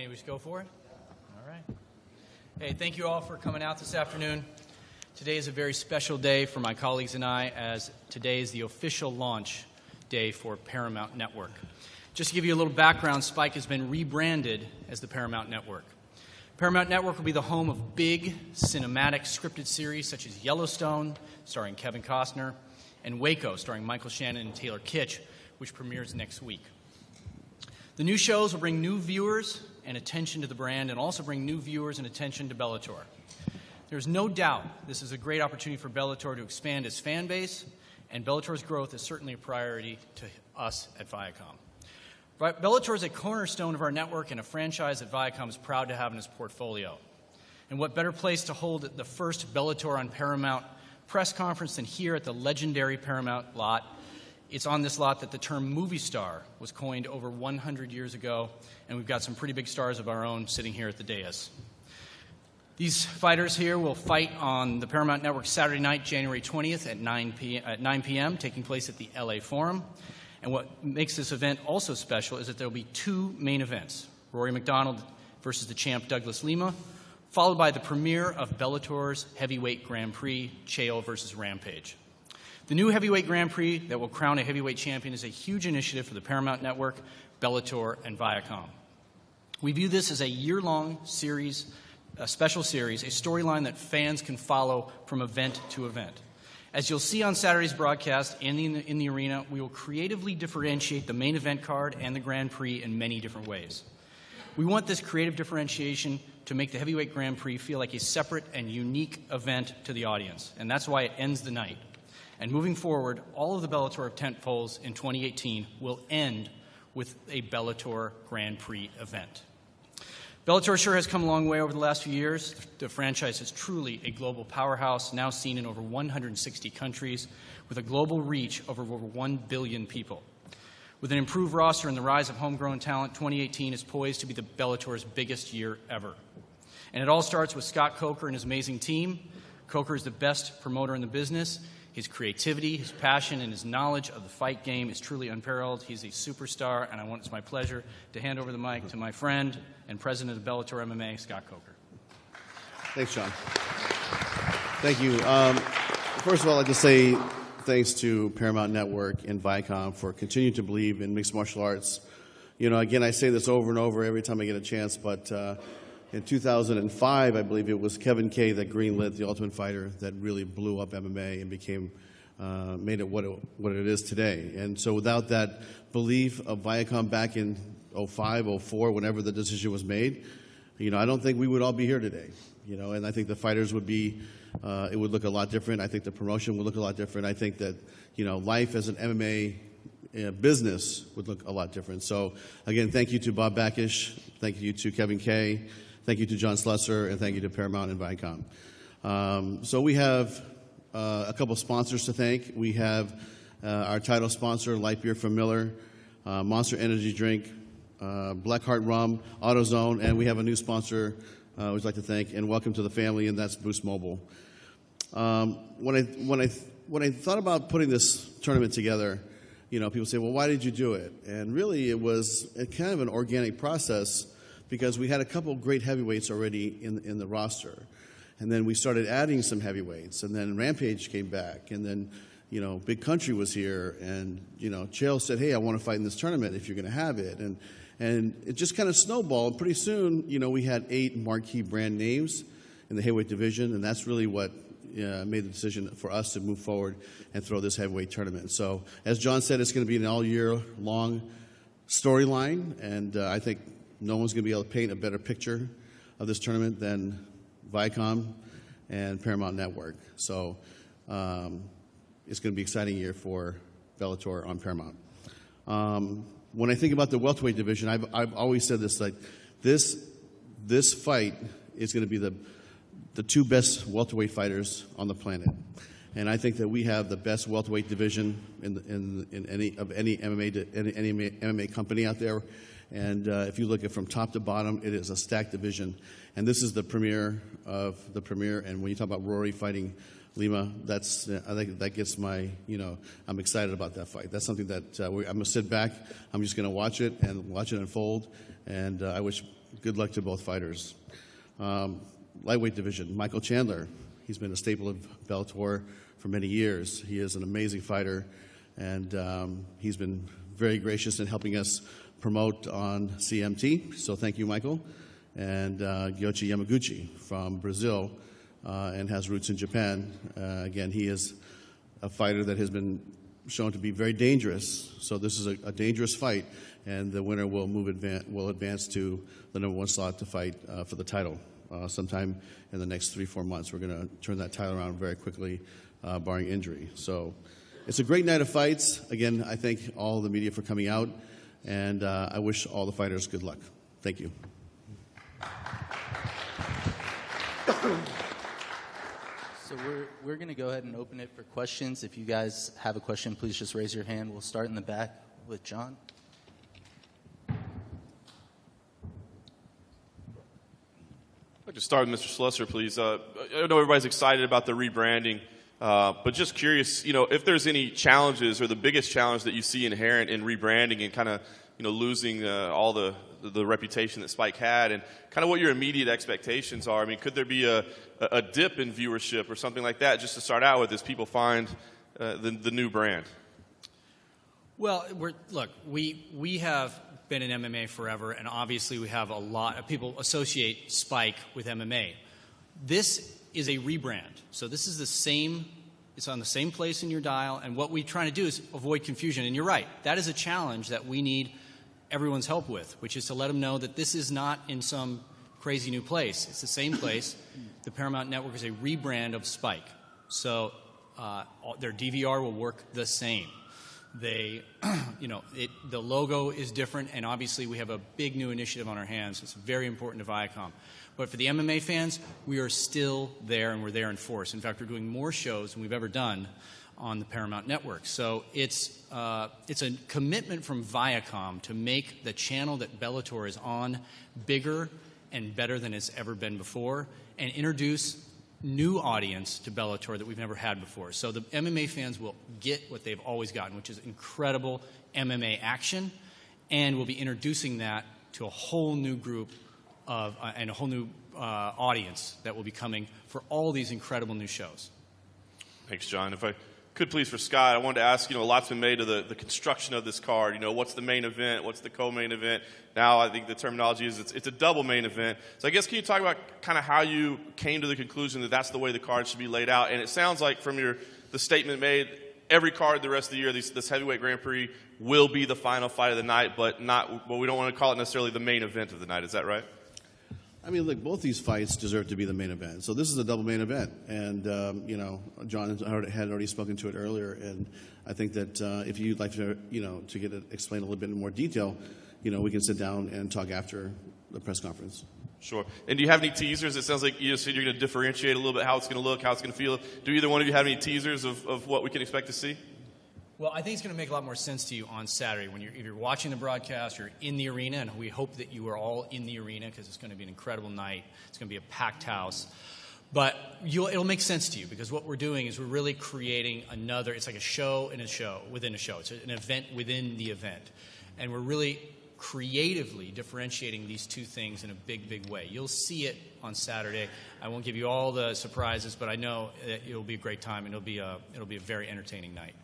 Ready to go for it? All right. Hey, thank you all for coming out this afternoon. Today is a very special day for my colleagues and I, as today is the official launch day for Paramount Network. Just to give you a little background, Spike has been rebranded as the Paramount Network. Paramount Network will be the home of big, cinematic, scripted series such as Yellowstone, starring Kevin Costner, and Waco, starring Michael Shannon and Taylor Kitsch, which premieres next week. The new shows will bring new viewers and attention to the brand and also bring new viewers and attention to Bellator. There's no doubt this is a great opportunity for Bellator to expand its fan base, and Bellator's growth is certainly a priority to us at Viacom. Bellator is a cornerstone of our network and a franchise that Viacom is proud to have in its portfolio. And what better place to hold the first Bellator on Paramount press conference than here at the legendary Paramount lot. It's on this lot that the term movie star was coined over 100 years ago, and we've got some pretty big stars of our own sitting here at the dais. These fighters here will fight on the Paramount Network Saturday night, January 20th at 9 p.m., taking place at the LA Forum. And what makes this event also special is that there will be two main events, Rory McDonald versus the champ Douglas Lima, followed by the premiere of Bellator's Heavyweight Grand Prix, Chael versus Rampage. The new Heavyweight Grand Prix that will crown a heavyweight champion is a huge initiative for the Paramount Network, Bellator, and Viacom. We view this as a year-long series, a special series, a storyline that fans can follow from event to event. As you'll see on Saturday's broadcast and in the arena, we will creatively differentiate the main event card and the Grand Prix in many different ways. We want this creative differentiation to make the Heavyweight Grand Prix feel like a separate and unique event to the audience, and that's why it ends the night. And moving forward, all of the Bellator tentpoles in 2018 will end with a Bellator Grand Prix event. Bellator sure has come a long way over the last few years. The franchise is truly a global powerhouse, now seen in over 160 countries, with a global reach of over 1 billion people. With an improved roster and the rise of homegrown talent, 2018 is poised to be the Bellator's biggest year ever. And it all starts with Scott Coker and his amazing team. Coker is the best promoter in the business. His creativity, his passion, and his knowledge of the fight game is truly unparalleled. He's a superstar, and it's my pleasure to hand over the mic to my friend and president of Bellator MMA, Scott Coker. Thanks, John. Thank you. First of all, I'd like to say thanks to Paramount Network and Viacom for continuing to believe in mixed martial arts. You know, again, I say this over and over every time I get a chance, but in 2005, I believe it was Kevin K that greenlit The Ultimate Fighter that really blew up MMA and became, made it what it is today. And so without that belief of Viacom back in 05, 04, whenever the decision was made, you know, I don't think we would all be here today. You know, and I think the fighters would be, it would look a lot different. I think the promotion would look a lot different. I think that, you know, life as an MMA business would look a lot different. So again, thank you to Bob Backish, thank you to Kevin K, thank you to John Slusser, and thank you to Paramount and Viacom. So we have a couple sponsors to thank. We have our title sponsor, Light Beer from Miller, Monster Energy Drink, Blackheart Rum, AutoZone, and we have a new sponsor we'd like to thank and welcome to the family, and that's Boost Mobile. When I thought about putting this tournament together, you know, people say, well, why did you do it? And really it was kind of an organic process, because we had a couple great heavyweights already in the roster. And then we started adding some heavyweights, and then Rampage came back, and then, you know, Big Country was here, and, you know, Chael said, hey, I want to fight in this tournament if you're going to have it. And it just kind of snowballed. Pretty soon, you know, we had 8 marquee brand names in the heavyweight division, and that's really what made the decision for us to move forward and throw this heavyweight tournament. So, as John said, it's going to be an all-year-long storyline, and I think no one's going to be able to paint a better picture of this tournament than Viacom and Paramount Network. So it's going to be an exciting year for Bellator on Paramount. When I think about the welterweight division, I've always said this, like this fight is going to be the 2 best welterweight fighters on the planet. And I think that we have the best welterweight division in any MMA company out there. And if you look at from top to bottom, it is a stacked division. And this is the premiere of the premiere. And when you talk about Rory fighting Lima, I think that gets my, you know, I'm excited about that fight. That's something that I'm going to sit back. I'm just going to watch it unfold. And I wish good luck to both fighters. Lightweight division, Michael Chandler. He's been a staple of Bellator for many years. He is an amazing fighter, and he's been very gracious in helping us promote on CMT. So thank you, Michael. And Yoichi Yamaguchi from Brazil and has roots in Japan. Again, he is a fighter that has been shown to be very dangerous. So this is a dangerous fight, and the winner will advance to the #1 slot to fight for the title. Sometime in the next 3-4 months, we're going to turn that title around very quickly, barring injury. So it's a great night of fights. Again, I thank all the media for coming out, and I wish all the fighters good luck. Thank you. So we're going to go ahead and open it for questions. If you guys have a question, please just raise your hand. We'll start in the back with John. I'd like to start with Mr. Schlusser, please. I know everybody's excited about the rebranding, but just curious, if there's any challenges or the biggest challenge that you see inherent in rebranding and kind of, losing all the reputation that Spike had, and kind of what your immediate expectations are. I mean, could there be a dip in viewership or something like that just to start out with as people find the new brand? Well, we have been in MMA forever, and obviously we have a lot of people associate Spike with MMA. This is a rebrand. So this is the same, it's on the same place in your dial, and what we're trying to do is avoid confusion. And you're right, that is a challenge that we need everyone's help with, which is to let them know that this is not in some crazy new place. It's the same place. The Paramount Network is a rebrand of Spike. So their DVR will work the same. The logo is different, and obviously we have a big new initiative on our hands. It's very important to Viacom. But for the MMA fans, we are still there, and we're there in force. In fact, we're doing more shows than we've ever done on the Paramount Network. So it's a commitment from Viacom to make the channel that Bellator is on bigger and better than it's ever been before, and introduce new audience to Bellator that we've never had before. So the MMA fans will get what they've always gotten, which is incredible MMA action, and we'll be introducing that to a whole new group and a whole new audience that will be coming for all these incredible new shows. Thanks, John. If I could please, for Scott, I wanted to ask, a lot's been made of the construction of this card. What's the main event? What's the co-main event? Now I think the terminology is it's a double main event. So I guess can you talk about kind of how you came to the conclusion that that's the way the card should be laid out? And it sounds like from the statement made, every card the rest of the year, this heavyweight Grand Prix will be the final fight of the night, but we don't want to call it necessarily the main event of the night. Is that right? I mean, look, both these fights deserve to be the main event. So this is a double main event. And, John had already spoken to it earlier. And I think that if you'd like to, to get it explained a little bit in more detail, we can sit down and talk after the press conference. Sure. And do you have any teasers? It sounds like you said you're going to differentiate a little bit how it's going to look, how it's going to feel. Do either one of you have any teasers of what we can expect to see? Well, I think it's going to make a lot more sense to you on Saturday when if you're watching the broadcast, you're in the arena, and we hope that you are all in the arena because it's going to be an incredible night. It's going to be a packed house. But it'll make sense to you because what we're doing is we're really creating it's like a show in a show within a show. It's an event within the event. And we're really creatively differentiating these two things in a big, big way. You'll see it on Saturday. I won't give you all the surprises, but I know that it'll be a great time, and it'll be a very entertaining night.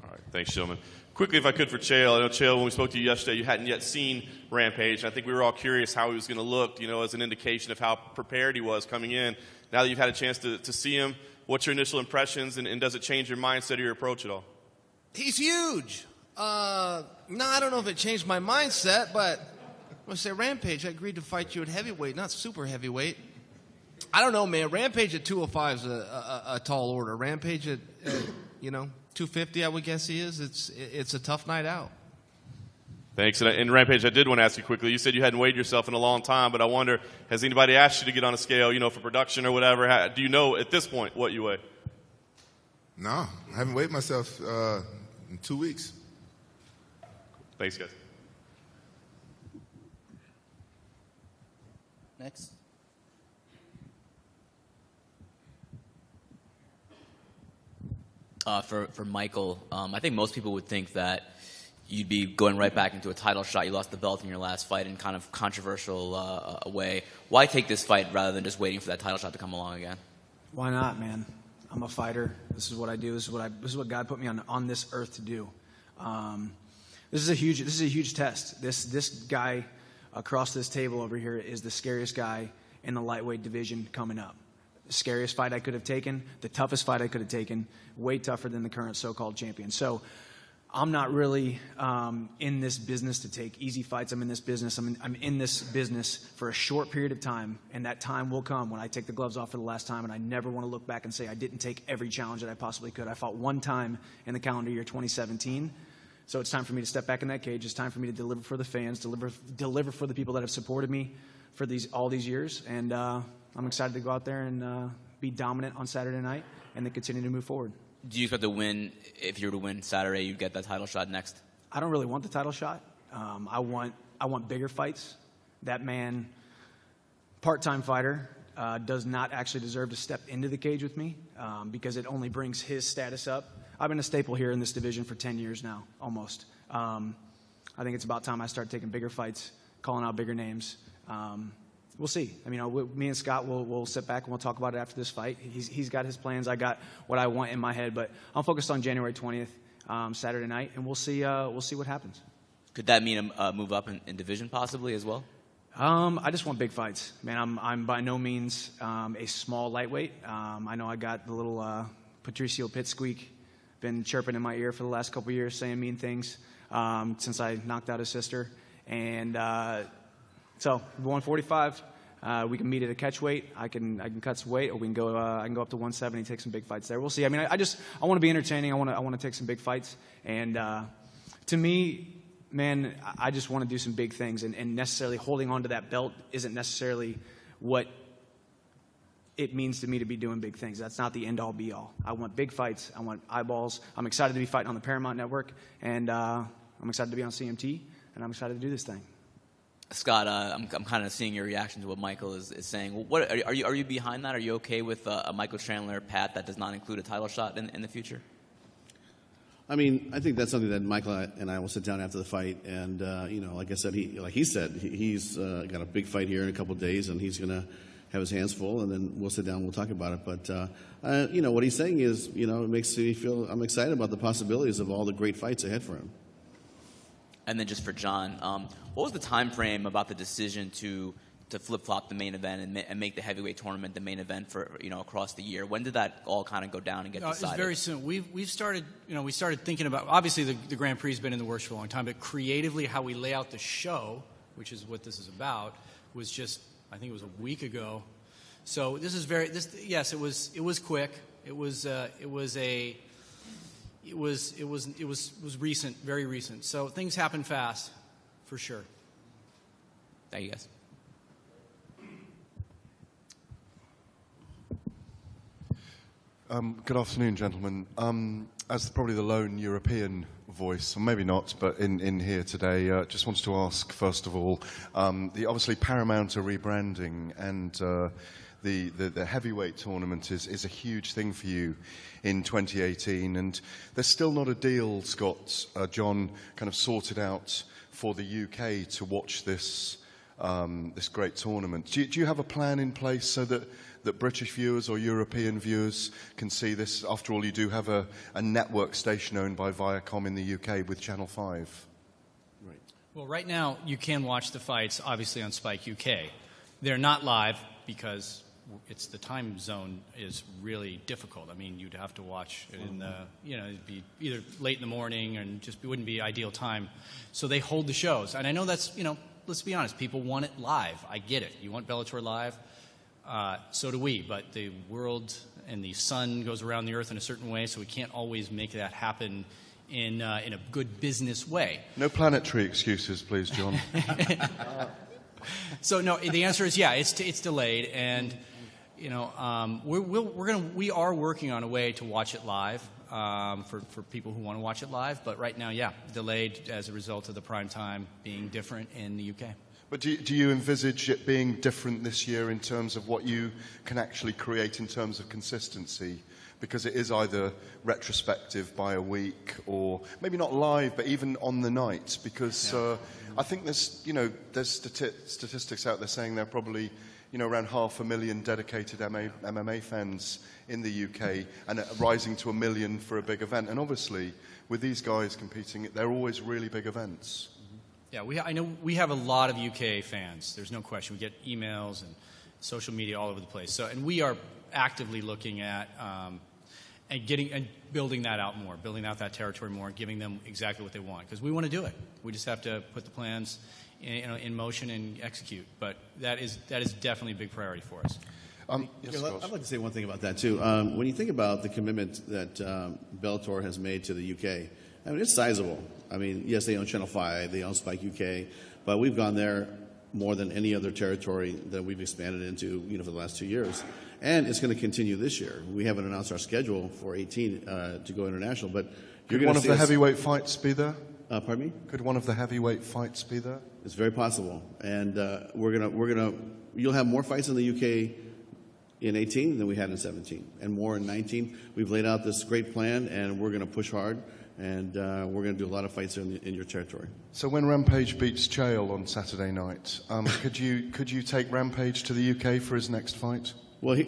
All right, thanks, gentlemen. Quickly, if I could, for Chael. I know, Chael, when we spoke to you yesterday, you hadn't yet seen Rampage. I think we were all curious how he was going to look, as an indication of how prepared he was coming in. Now that you've had a chance to see him, what's your initial impressions, and does it change your mindset or your approach at all? He's huge. No, I don't know if it changed my mindset, but I'm going to say, Rampage, I agreed to fight you at heavyweight, not super heavyweight. I don't know, man. Rampage at 205 is a tall order. Rampage at 250, I would guess he is. It's a tough night out. Thanks. And Rampage, I did want to ask you quickly. You said you hadn't weighed yourself in a long time, but I wonder, has anybody asked you to get on a scale, for production or whatever? Do you know at this point what you weigh? No, I haven't weighed myself in 2 weeks. Thanks, guys. Next. For Michael, I think most people would think that you'd be going right back into a title shot. You lost the belt in your last fight in kind of controversial way. Why take this fight rather than just waiting for that title shot to come along again? Why not, man? I'm a fighter. This is what I do. This is what God put me on this earth to do. This is a huge test. This guy across this table over here is the scariest guy in the lightweight division coming up. The scariest fight I could have taken, the toughest fight I could have taken, way tougher than the current so-called champion. So I'm not really in this business to take easy fights. I'm in this business for a short period of time, and that time will come when I take the gloves off for the last time, and I never want to look back and say I didn't take every challenge that I possibly could. I fought one time in the calendar year 2017, so it's time for me to step back in that cage. It's time for me to deliver for the fans, deliver for the people that have supported me for all these years, and I'm excited to go out there and be dominant on Saturday night and then continue to move forward. Do you expect to win? If you were to win Saturday, you'd get that title shot next? I don't really want the title shot. I want bigger fights. That man, part-time fighter, does not actually deserve to step into the cage with me because it only brings his status up. I've been a staple here in this division for 10 years now, almost. I think it's about time I start taking bigger fights, calling out bigger names. We'll see. I mean, me and Scott will sit back and we'll talk about it after this fight. He's got his plans. I got what I want in my head, but I'm focused on January 20th, Saturday night, and we'll see what happens. Could that mean a move up in division possibly as well? I just want big fights, man. I'm by no means a small lightweight. I know I got the little Patricio Pitsqueak been chirping in my ear for the last couple of years, saying mean things since I knocked out his sister, and. So 145, we can meet at a catch weight. I can cut some weight, or we can go. I can go up to 170, take some big fights there. We'll see. I mean, I want to be entertaining. I want to take some big fights. And to me, man, I just want to do some big things. And necessarily holding on to that belt isn't necessarily what it means to me to be doing big things. That's not the end all be all. I want big fights. I want eyeballs. I'm excited to be fighting on the Paramount Network, and I'm excited to be on CMT, and I'm excited to do this thing. Scott, I'm kind of seeing your reaction to what Michael is saying. What are you behind that? Are you okay with a Michael Chandler path that does not include a title shot in the future? I mean, I think that's something that Michael and I will sit down after the fight, and like I said, he's got a big fight here in a couple of days, and he's going to have his hands full, and then we'll sit down and we'll talk about it. But what he's saying is, it makes me feel I'm excited about the possibilities of all the great fights ahead for him. And then just for John, what was the time frame about the decision to flip-flop the main event and make the heavyweight tournament the main event for across the year? When did that all kind of go down and get decided? It's very soon. We started thinking about, obviously the Grand Prix has been in the works for a long time, but creatively how we lay out the show, which is what this is about, was just, I think it was a week ago. So this is yes, it was quick. It was recent, very recent. So things happen fast, for sure. Thank you, guys. Good afternoon, gentlemen. As probably the lone European voice, or maybe not, but in here today, just wanted to ask, first of all, obviously Paramount are rebranding, and the heavyweight tournament is a huge thing for you in 2018, and there's still not a deal, Scott, John, kind of sorted out for the UK to watch this great tournament. Do you have a plan in place so that British viewers or European viewers can see this? After all, you do have a network station owned by Viacom in the UK with Channel 5. Right. Well, right now you can watch the fights, obviously, on Spike UK. They're not live because the time zone is really difficult. I mean, you'd have to watch it in the, it'd be either late in the morning and it wouldn't be ideal time. So they hold the shows. And I know that's, let's be honest, people want it live. I get it. You want Bellator live. So do we. But the world and the sun goes around the earth in a certain way, so we can't always make that happen in a good business way. No planetary excuses, please, John. So no, the answer is yeah, it's delayed, and we are working on a way to watch it live for people who want to watch it live. But right now, yeah, delayed as a result of the prime time being different in the UK. But do you envisage it being different this year in terms of what you can actually create in terms of consistency? because it is either retrospective by a week or maybe not live, but even on the night. Because I think there's statistics out there saying there are probably around 500,000 dedicated MMA fans in the UK, and rising to 1 million for a big event. And obviously, with these guys competing, they're always really big events. Yeah, I know we have a lot of UK fans. There's no question. We get emails and social media all over the place. And we are actively looking at and building that out more, building out that territory more, giving them exactly what they want, because we want to do it. We just have to put the plans in motion and execute. But that is definitely a big priority for us. I'd like to say one thing about that too. When you think about the commitment that Bellator has made to the UK, I mean, it's sizable. I mean, yes, they own Channel 5, they own Spike UK, but we've gone there more than any other territory that we've expanded into, for the last 2 years. And it's going to continue this year. We haven't announced our schedule for 18 to go international, but you're Could going one to of see the us- heavyweight fights be there? Pardon me? Could one of the heavyweight fights be there? It's very possible, and you'll have more fights in the UK in 18 than we had in 17, and more in 19. We've laid out this great plan, and we're going to push hard, and we're going to do a lot of fights in your territory. So when Rampage beats Chael on Saturday night, could you take Rampage to the UK for his next fight? Well, I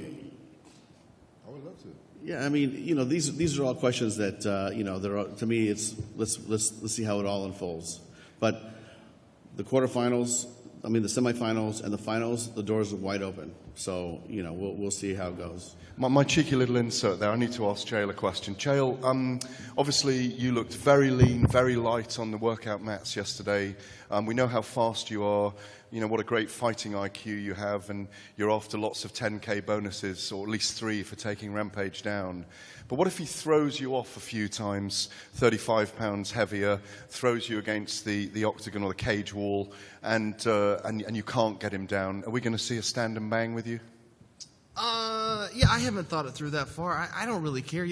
would love to. yeah, I mean, these are all questions that to me, it's let's see how it all unfolds. But the quarterfinals, the semifinals, and the finals, the doors are wide open. So we'll see how it goes. My cheeky little insert there. I need to ask Chael a question. Chael, obviously you looked very lean, very light on the workout mats yesterday. We know how fast you are. What a great fighting IQ you have, and you're after lots of 10K bonuses, or at least 3 for taking Rampage down. But what if he throws you off a few times, 35 pounds heavier, throws you against the octagon or the cage wall, and you can't get him down? Are we going to see a stand and bang with you? Yeah, I haven't thought it through that far. I don't really care.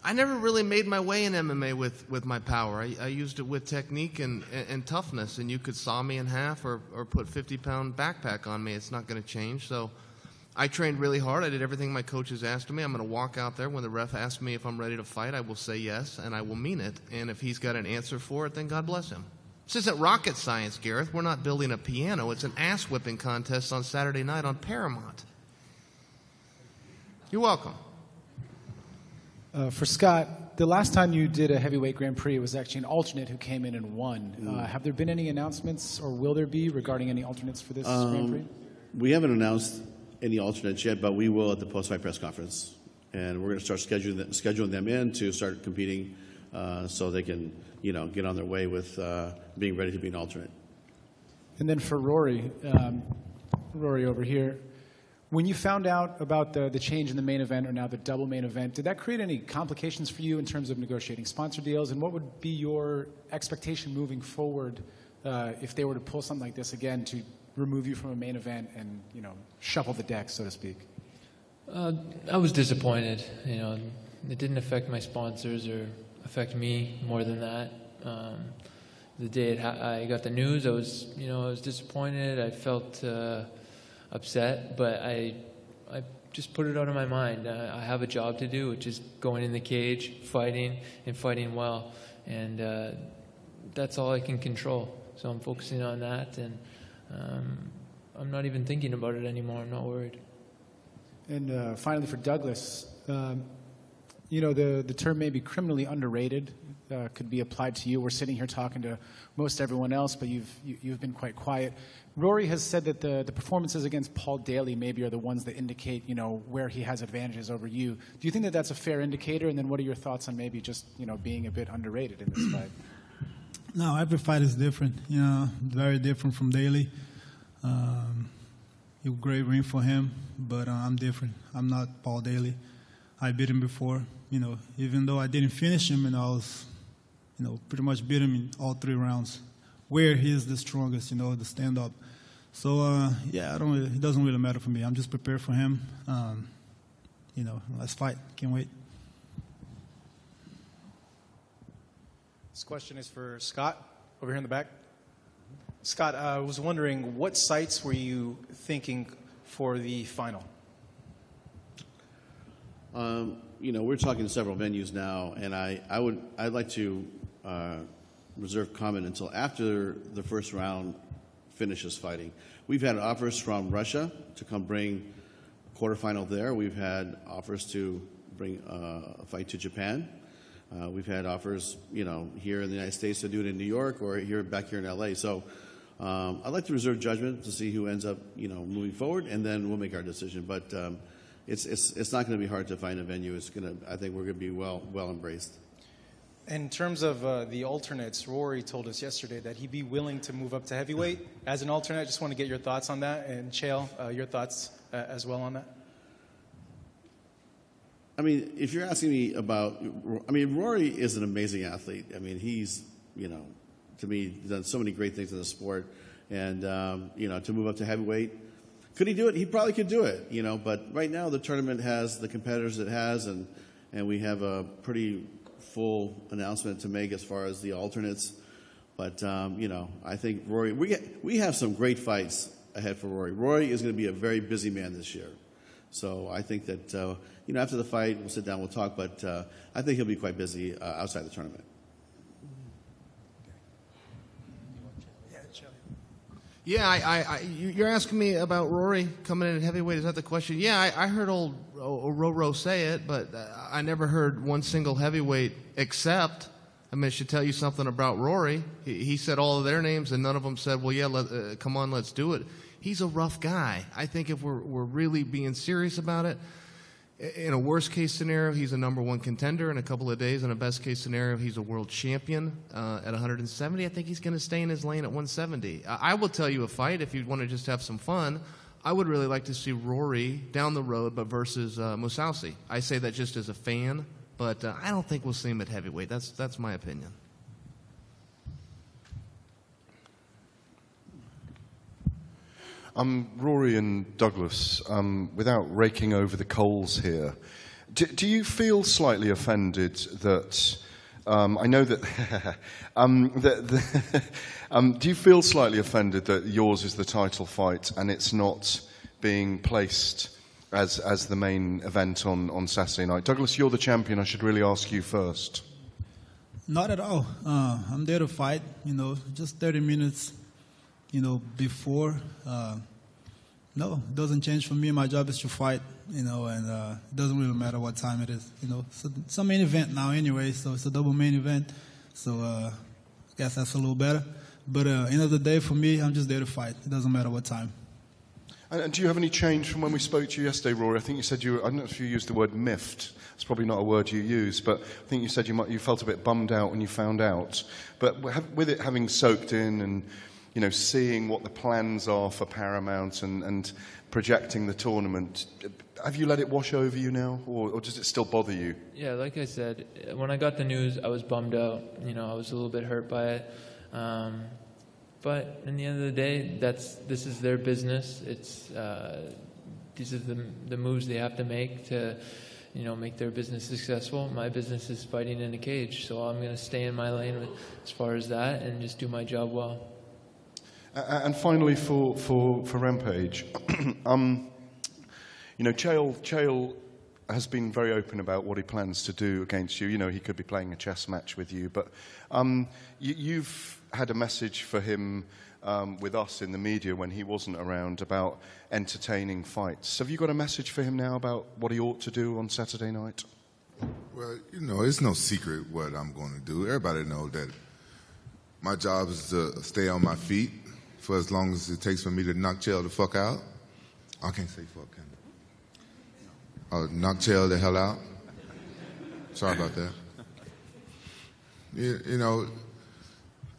I never really made my way in MMA with my power. I used it with technique and toughness, and you could saw me in half or put 50-pound backpack on me. It's not going to change. So I trained really hard. I did everything my coaches asked of me. I'm going to walk out there. When the ref asks me if I'm ready to fight, I will say yes, and I will mean it. And if he's got an answer for it, then God bless him. This isn't rocket science, Gareth. We're not building a piano. It's an ass-whipping contest on Saturday night on Paramount. You're welcome. For Scott, the last time you did a heavyweight Grand Prix, it was actually an alternate who came in and won. Have there been any announcements, or will there be, regarding any alternates for this Grand Prix? We haven't announced any alternates yet, but we will at the post-fight press conference. And we're going to start scheduling them in to start competing so they can, get on their way with being ready to be an alternate. And then for Rory, Rory over here, when you found out about the change in the main event, or now the double main event, did that create any complications for you in terms of negotiating sponsor deals? And what would be your expectation moving forward if they were to pull something like this again to remove you from a main event and, shuffle the deck, so to speak? I was disappointed. It didn't affect my sponsors or affect me more than that. The day I got the news, I was disappointed. I felt upset, but I just put it out of my mind. I have a job to do, which is going in the cage, fighting, and fighting well, and that's all I can control. So I'm focusing on that, and I'm not even thinking about it anymore. I'm not worried. And finally, for Douglas, the term may be criminally underrated. Could be applied to you. We're sitting here talking to most everyone else, but you've been quite quiet. Rory has said that the performances against Paul Daly maybe are the ones that indicate, where he has advantages over you. Do you think that that's a fair indicator? And then what are your thoughts on maybe just, being a bit underrated in this fight? No, every fight is different. Very different from Daly. A great ring for him, but I'm different. I'm not Paul Daly. I beat him before. Even though I didn't finish him, and I was, pretty much beat him in all 3 rounds. Where he is the strongest, the stand-up. So, it doesn't really matter for me. I'm just prepared for him. Let's fight. Can't wait. This question is for Scott, over here in the back. Scott, I was wondering, what sites were you thinking for the final? We're talking to several venues now, and I'd like to reserve comment until after the first round finishes fighting. We've had offers from Russia to come bring a quarterfinal there. We've had offers to bring a fight to Japan. We've had offers, here in the United States to do it in New York or back here in LA. So I'd like to reserve judgment to see who ends up, moving forward, and then we'll make our decision. But it's not going to be hard to find a venue. I think we're going to be well embraced. In terms of the alternates, Rory told us yesterday that he'd be willing to move up to heavyweight as an alternate. I just want to get your thoughts on that. And Chael, your thoughts as well on that? If you're asking me about, Rory is an amazing athlete. He's, to me, done so many great things in the sport. And, to move up to heavyweight, could he do it? He probably could do it, but right now the tournament has the competitors it has, and we have a pretty full announcement to make as far as the alternates. But, I think Rory, we have some great fights ahead for Rory. Rory is going to be a very busy man this year. So I think that, after the fight, we'll sit down, we'll talk, but I think he'll be quite busy outside the tournament. Yeah, you're asking me about Rory coming in at heavyweight. Is that the question? Yeah, I heard old Roro say it, but I never heard one single heavyweight except, it should tell you something about Rory. He said all of their names, and none of them said, well, yeah, come on, let's do it. He's a rough guy. I think if we're really being serious about it, in a worst-case scenario, he's a number one contender in a couple of days. In a best-case scenario, he's a world champion at 170. I think he's going to stay in his lane at 170. I will tell you a fight, if you want to just have some fun, I would really like to see Rory down the road, but versus Mousasi. I say that just as a fan, but I don't think we'll see him at heavyweight. That's my opinion. Rory and Douglas, without raking over the coals here, do you feel slightly offended that, I know that, do you feel slightly offended that yours is the title fight and it's not being placed as the main event on Saturday night? Douglas, you're the champion. I should really ask you first. Not at all. I'm there to fight, just 30 minutes before. No, it doesn't change for me. My job is to fight, and it doesn't really matter what time it is, So it's a main event now anyway, so it's a double main event. So I guess that's a little better. But end of the day, for me, I'm just there to fight. It doesn't matter what time. And do you have any change from when we spoke to you yesterday, Rory? I think you said I don't know if you used the word miffed. It's probably not a word you use, but I think you said you felt a bit bummed out when you found out. But with it having soaked in and seeing what the plans are for Paramount and projecting the tournament, have you let it wash over you now, or does it still bother you? Yeah, like I said, when I got the news, I was bummed out. I was a little bit hurt by it. But in the end of the day, this is their business. These are the moves they have to make to, make their business successful. My business is fighting in a cage, so I'm going to stay in my lane as far as that and just do my job well. And finally, for Rampage, Chael has been very open about what he plans to do against you. He could be playing a chess match with you, but you've had a message for him with us in the media when he wasn't around about entertaining fights. Have you got a message for him now about what he ought to do on Saturday night? Well, it's no secret what I'm going to do. Everybody knows that my job is to stay on my feet for as long as it takes for me to knock Chael the fuck out. I can't say fuck, can I? Knock Chael the hell out. Sorry about that.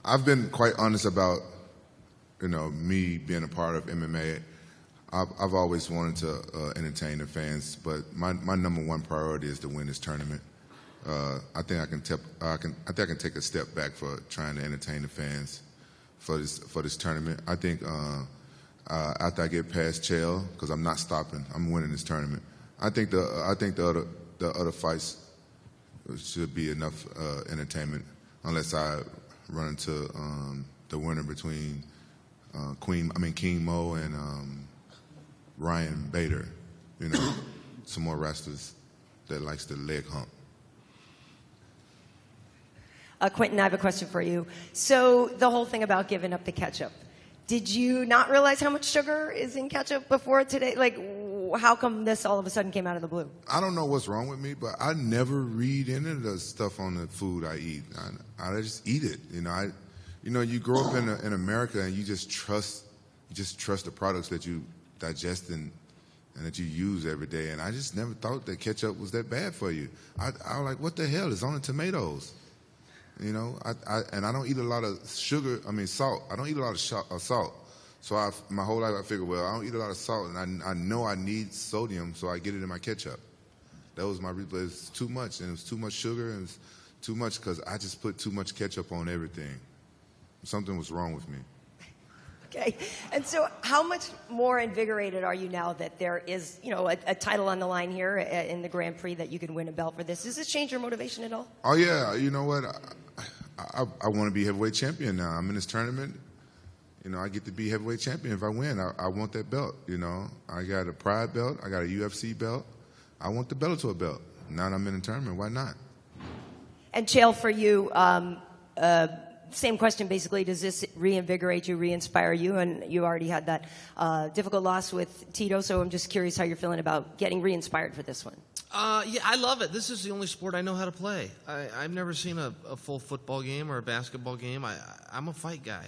I've been quite honest about, me being a part of MMA. I've always wanted to entertain the fans, but my number one priority is to win this tournament. I think I can take a step back for trying to entertain the fans for this tournament. I think after I get past Chael, because I'm not stopping, I'm winning this tournament. I think the other fights should be enough entertainment, unless I run into the winner between King Mo and Ryan Bader. Some more wrestlers. that likes the leg hump. Quentin, I have a question for you. So the whole thing about giving up the ketchup, did you not realize how much sugar is in ketchup before today? Like, how come this all of a sudden came out of the blue? I don't know what's wrong with me, but I never read any of the stuff on the food I eat. I just eat it. You grow up in America and you just trust the products that you digest and that you use every day. And I just never thought that ketchup was that bad for you. I was like, what the hell? It's only tomatoes. And I don't eat a lot of salt. I don't eat a lot of salt. So my whole life I figured, well, I don't eat a lot of salt, and I know I need sodium, so I get it in my ketchup. That was my replay. It's too much, and it was too much sugar, and it was too much because I just put too much ketchup on everything. Something was wrong with me. Okay. And so how much more invigorated are you now that there is, a title on the line here in the Grand Prix that you can win a belt for this? Does this change your motivation at all? Oh, yeah. You know what? I want to be heavyweight champion now. I'm in this tournament. I get to be heavyweight champion if I win. I want that belt, I got a Pride belt. I got a UFC belt. I want the Bellator belt. Now that I'm in the tournament, why not? And Chael, for you, same question basically. Does this reinvigorate you, re-inspire you? And you already had that difficult loss with Tito, so I'm just curious how you're feeling about getting re-inspired for this one. Yeah, I love it. This is the only sport I know how to play. I've never seen a full football game or a basketball game. I'm a fight guy.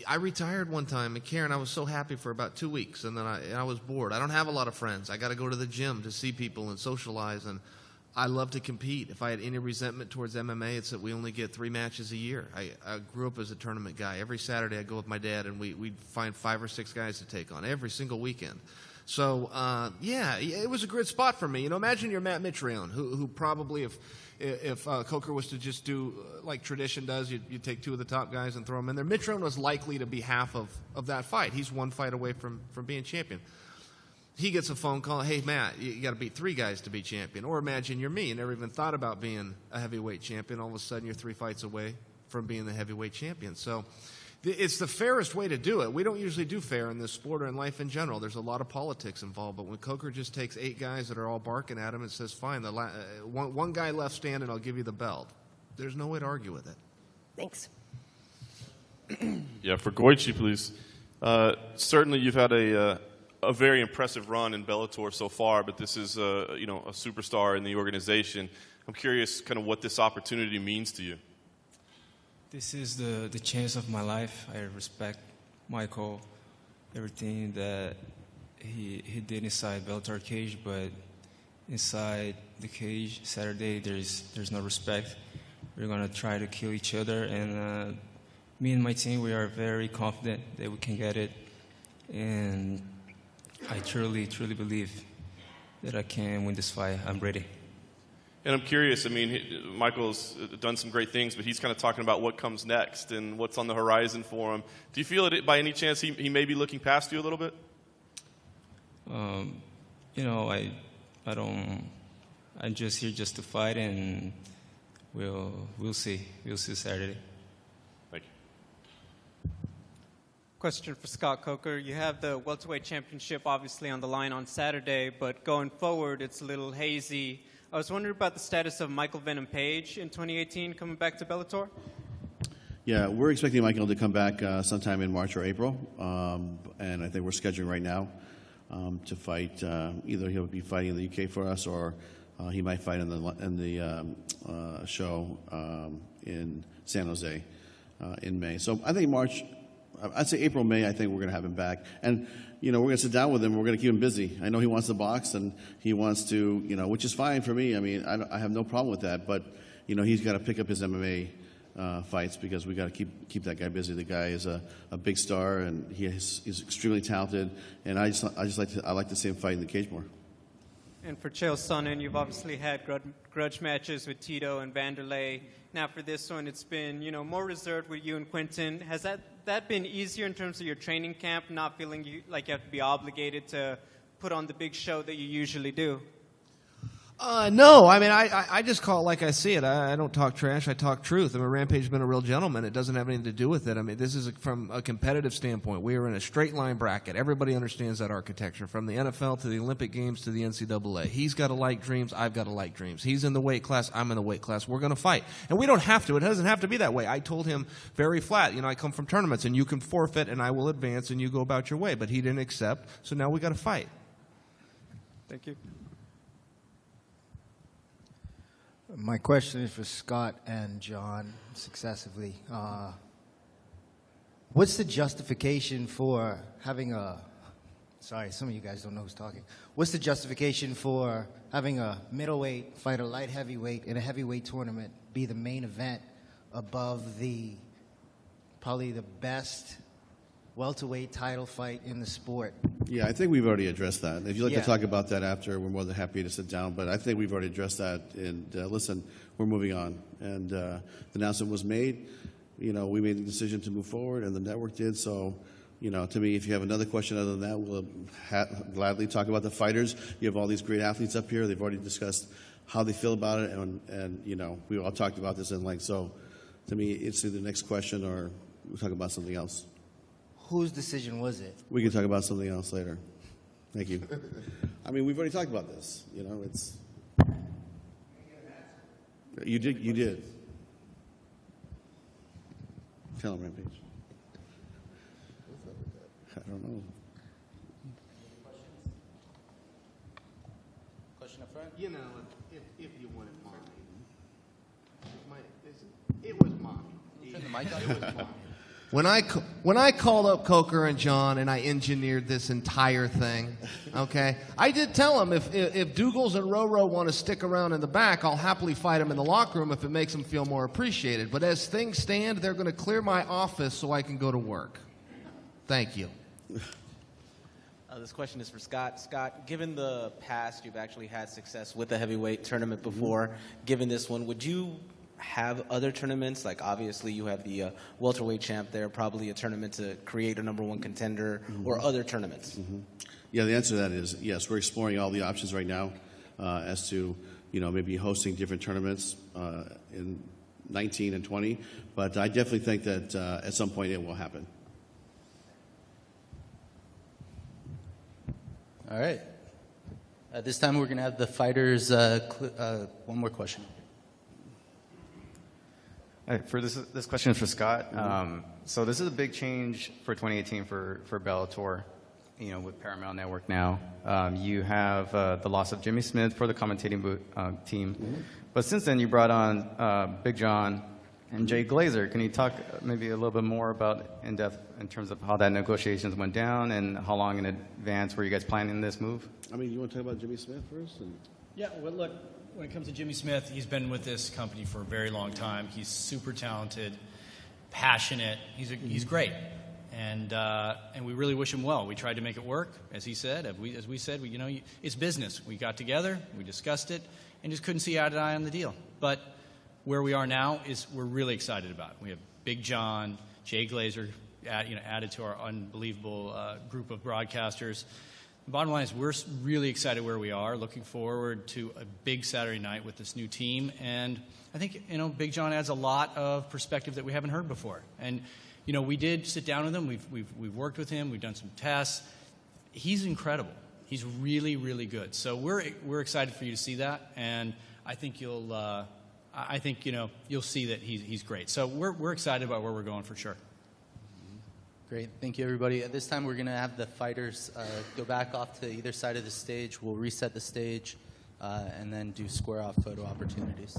I retired one time, and Karen, I was so happy for about 2 weeks, and then I was bored. I don't have a lot of friends. I got to go to the gym to see people and socialize, and I love to compete. If I had any resentment towards MMA, it's that we only get 3 matches a year. I grew up as a tournament guy. Every Saturday I'd go with my dad, and we'd find 5 or 6 guys to take on every single weekend. So, yeah, it was a good spot for me. Imagine you're Matt Mitrione, who probably, if Coker was to just do like tradition does, you take 2 of the top guys and throw them in there. Mitrione was likely to be half of that fight. He's 1 fight away from being champion. He gets a phone call, hey, Matt, you got to beat 3 guys to be champion. Or imagine you're me. You never even thought about being a heavyweight champion. All of a sudden, you're 3 fights away from being the heavyweight champion. So it's the fairest way to do it. We don't usually do fair in this sport or in life in general. There's a lot of politics involved. But when Coker just takes 8 guys that are all barking at him and says, fine, one guy left standing, I'll give you the belt. There's no way to argue with it. Thanks. Yeah, for Goichi, please. Certainly you've had a very impressive run in Bellator so far, but this is a superstar in the organization. I'm curious kind of what this opportunity means to you. This is the chance of my life. I respect Michael, everything that he did inside Bellator cage, but inside the cage Saturday there's no respect. We're gonna try to kill each other, and me and my team, we are very confident that we can get it, and I truly believe that I can win this fight. I'm ready. And I'm curious, Michael's done some great things, but he's kind of talking about what comes next and what's on the horizon for him. Do you feel that by any chance he may be looking past you a little bit? I don't. I'm just here just to fight, and we'll see. We'll see Saturday. Thank you. Question for Scott Coker. You have the welterweight championship obviously on the line on Saturday, but going forward, it's a little hazy. I was wondering about the status of Michael Venom Page in 2018 coming back to Bellator. Yeah, we're expecting Michael to come back sometime in March or April, and I think we're scheduling right now to fight. Either he'll be fighting in the UK for us, or he might fight in the show in San Jose in May. So I think March. I'd say April, May, I think we're going to have him back. And, we're going to sit down with him. We're going to keep him busy. I know he wants to box, and he wants to, which is fine for me. I have no problem with that. But, he's got to pick up his MMA fights because we got to keep that guy busy. The guy is a big star, and he's extremely talented. And I like to see him fight in the cage more. And for Chael Sonnen, you've obviously had grudge matches with Tito and Vanderlei. Now for this one, it's been, more reserved with you and Quentin. Has that been easier in terms of your training camp, not feeling like you have to be obligated to put on the big show that you usually do? No, I mean, I just call it like I see it. I don't talk trash. I talk truth. I mean, Rampage's been a real gentleman. It doesn't have anything to do with it. I mean, this is from a competitive standpoint. We are in a straight line bracket. Everybody understands that architecture, from the NFL to the Olympic Games to the NCAA. He's got to like dreams. I've got to like dreams. He's in the weight class. I'm in the weight class. We're going to fight. And we don't have to. It doesn't have to be that way. I told him very flat, I come from tournaments, and you can forfeit, and I will advance, and you go about your way. But he didn't accept, so now we got to fight. Thank you. My question is for Scott and John successively. What's the justification for having sorry, some of you guys don't know who's talking. What's the justification for having a middleweight fight a light heavyweight in a heavyweight tournament be the main event above probably the best welterweight title fight in the sport? Yeah, I think we've already addressed that. If you'd like Yeah. to talk about that after, we're more than happy to sit down. But I think we've already addressed that. And listen, we're moving on. And the announcement was made. We made the decision to move forward, and the network did. So, to me, if you have another question other than that, we'll gladly talk about the fighters. You have all these great athletes up here. They've already discussed how they feel about it, and we all talked about this in length. So, to me, it's either the next question or we'll talk about something else. Whose decision was it? We can talk about something else later. Thank you. I mean, we've already talked about this. It's. You did. Tell him, Rampage. I don't know. Question up front? If you want it, mommy. It was mommy. Turn the mic on. It was mommy. When I called up Coker and John and I engineered this entire thing, okay, I did tell them if Dougals and Roro want to stick around in the back, I'll happily fight them in the locker room if it makes them feel more appreciated. But as things stand, they're going to clear my office so I can go to work. Thank you. This question is for Scott. Scott, given the past, you've actually had success with the heavyweight tournament before. Given this one, would you have other tournaments? Like, obviously, you have the welterweight champ there, probably a tournament to create a number one contender, or other tournaments. Yeah, the answer to that is yes. We're exploring all the options right now as to maybe hosting different tournaments in 19 and 20. But I definitely think that at some point it will happen. All right. This time we're going to have the fighters. One more question. All right, this question is for Scott. So this is a big change for 2018 for Bellator, with Paramount Network now. You have the loss of Jimmy Smith for the commentating team. But since then, you brought on Big John and Jay Glazer. Can you talk maybe a little bit more about in depth in terms of how that negotiations went down and how long in advance were you guys planning this move? I mean, you want to talk about Jimmy Smith first? Yeah, well, look, when it comes to Jimmy Smith, he's been with this company for a very long time. He's super talented, passionate. He's great, and we really wish him well. We tried to make it work, as he said. As we said, it's business. We got together, we discussed it, and just couldn't see eye to eye on the deal. But where we are now is we're really excited about it. We have Big John, Jay Glazer, added to our unbelievable group of broadcasters. The bottom line is we're really excited where we are, looking forward to a big Saturday night with this new team. And I think, Big John adds a lot of perspective that we haven't heard before. And, we did sit down with him. We've worked with him. We've done some tests. He's incredible. He's really, really good. So we're excited for you to see that. And I think you'll see that he's great. So we're excited about where we're going for sure. Great. Thank you, everybody. At this time, we're going to have the fighters go back off to either side of the stage. We'll reset the stage and then do square-off photo opportunities.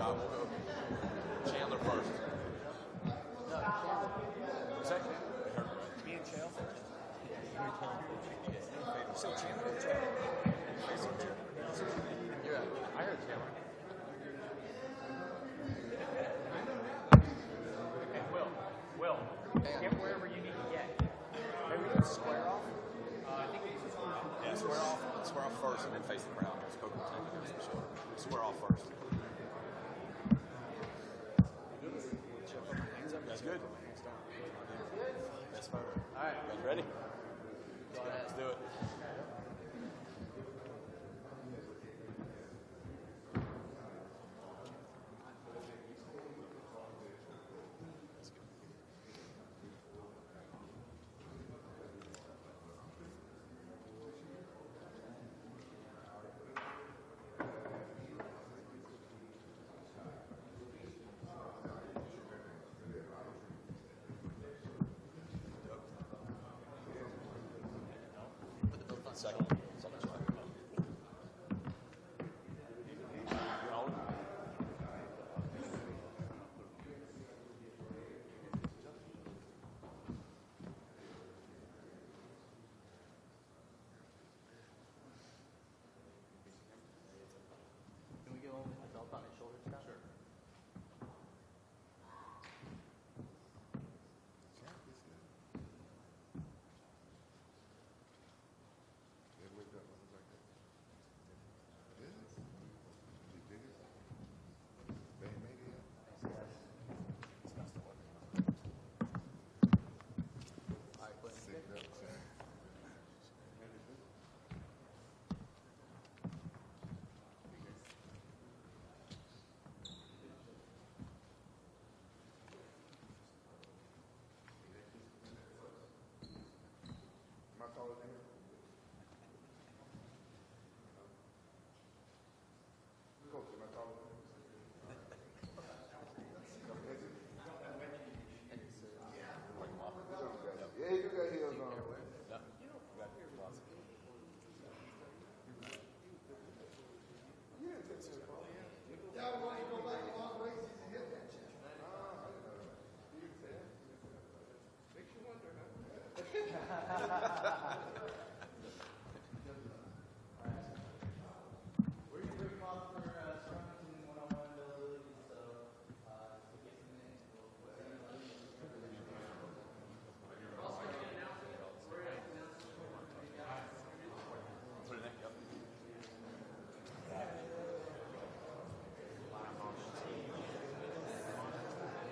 Scott, we'll go Chandler first. What's that? Me and Chael first? So Chandler or Yeah, I heard Chandler. And Will, get wherever you need to get. Maybe we can square off. I think we can Square off first and then face the crowd. Let's go against the shoulder. Square off first. That's good. That's fine. All right. You guys ready? Let's do it. Second. Something's right. Can we go with the belt on his shoulders, Scott? Sure. Yeah, you got heels on.